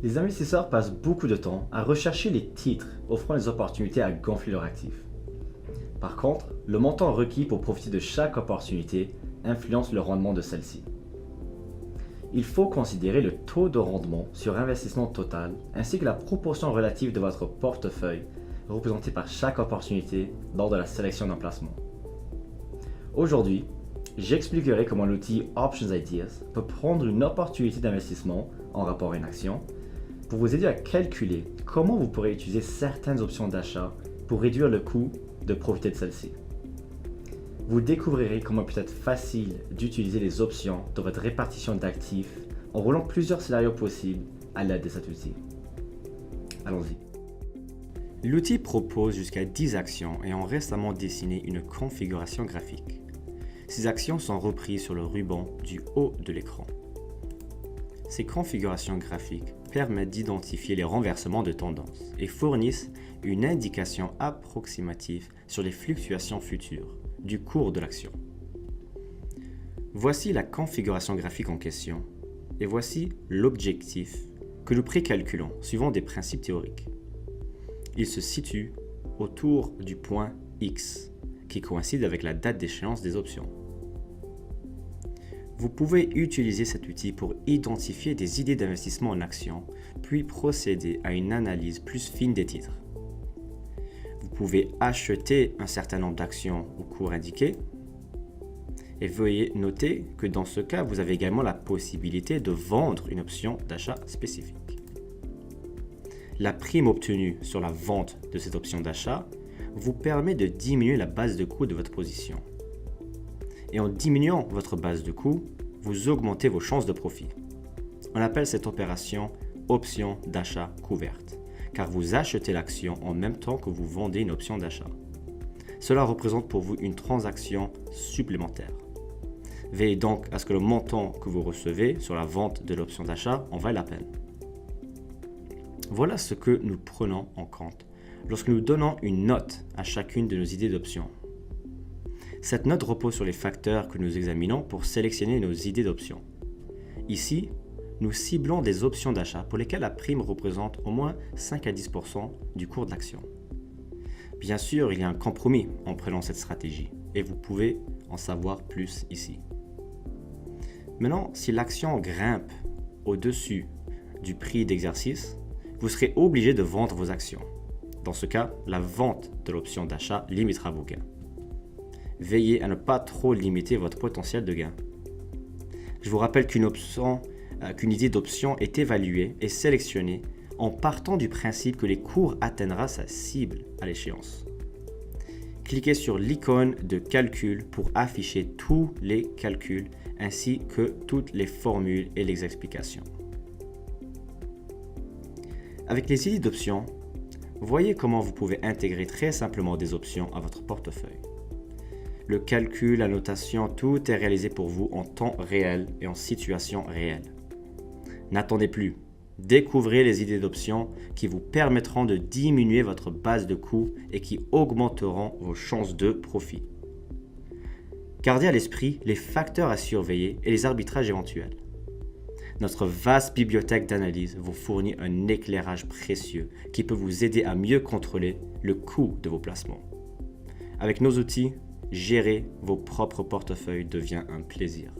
Les investisseurs passent beaucoup de temps à rechercher les titres offrant des opportunités à gonfler leur actif. Par contre, le montant requis pour profiter de chaque opportunité influence le rendement de celle-ci. Il faut considérer le taux de rendement sur investissement total ainsi que la proportion relative de votre portefeuille représentée par chaque opportunité lors de la sélection d'un placement. Aujourd'hui, j'expliquerai comment l'outil Options Ideas peut prendre une opportunité d'investissement en rapport à une action pour vous aider à calculer comment vous pourrez utiliser certaines options d'achat pour réduire le coût de profiter de celle-ci. Vous découvrirez comment il peut être facile d'utiliser les options dans votre répartition d'actifs en roulant plusieurs scénarios possibles à l'aide de cet outil. Allons-y. L'outil propose jusqu'à 10 actions et ont récemment dessiné une configuration graphique. Ces actions sont reprises sur le ruban du haut de l'écran. Ces configurations graphiques permettent d'identifier les renversements de tendance et fournissent une indication approximative sur les fluctuations futures du cours de l'action. Voici la configuration graphique en question et voici l'objectif que nous précalculons suivant des principes théoriques. Il se situe autour du point X qui coïncide avec la date d'échéance des options. Vous pouvez utiliser cet outil pour identifier des idées d'investissement en actions, puis procéder à une analyse plus fine des titres. Vous pouvez acheter un certain nombre d'actions au cours indiqué. Et veuillez noter que dans ce cas, vous avez également la possibilité de vendre une option d'achat spécifique. La prime obtenue sur la vente de cette option d'achat vous permet de diminuer la base de coût de votre position. Et en diminuant votre base de coût, vous augmentez vos chances de profit. On appelle cette opération option d'achat couverte, car vous achetez l'action en même temps que vous vendez une option d'achat. Cela représente pour vous une transaction supplémentaire. Veillez donc à ce que le montant que vous recevez sur la vente de l'option d'achat en vaille la peine. Voilà ce que nous prenons en compte lorsque nous donnons une note à chacune de nos idées d'options. Cette note repose sur les facteurs que nous examinons pour sélectionner nos idées d'options. Ici, nous ciblons des options d'achat pour lesquelles la prime représente au moins 5 à 10% du cours de l'action. Bien sûr, il y a un compromis en prenant cette stratégie et vous pouvez en savoir plus ici. Maintenant, si l'action grimpe au-dessus du prix d'exercice, vous serez obligé de vendre vos actions. Dans ce cas, la vente de l'option d'achat limitera vos gains. Veillez à ne pas trop limiter votre potentiel de gain. Je vous rappelle qu'une idée d'option est évaluée et sélectionnée en partant du principe que les cours atteindra sa cible à l'échéance. Cliquez sur l'icône de calcul pour afficher tous les calculs ainsi que toutes les formules et les explications. Avec les idées d'options, voyez comment vous pouvez intégrer très simplement des options à votre portefeuille. Le calcul, la notation, tout est réalisé pour vous en temps réel et en situation réelle. N'attendez plus. Découvrez les idées d'options qui vous permettront de diminuer votre base de coûts et qui augmenteront vos chances de profit. Gardez à l'esprit les facteurs à surveiller et les arbitrages éventuels. Notre vaste bibliothèque d'analyse vous fournit un éclairage précieux qui peut vous aider à mieux contrôler le coût de vos placements. Avec nos outils, gérer vos propres portefeuilles devient un plaisir.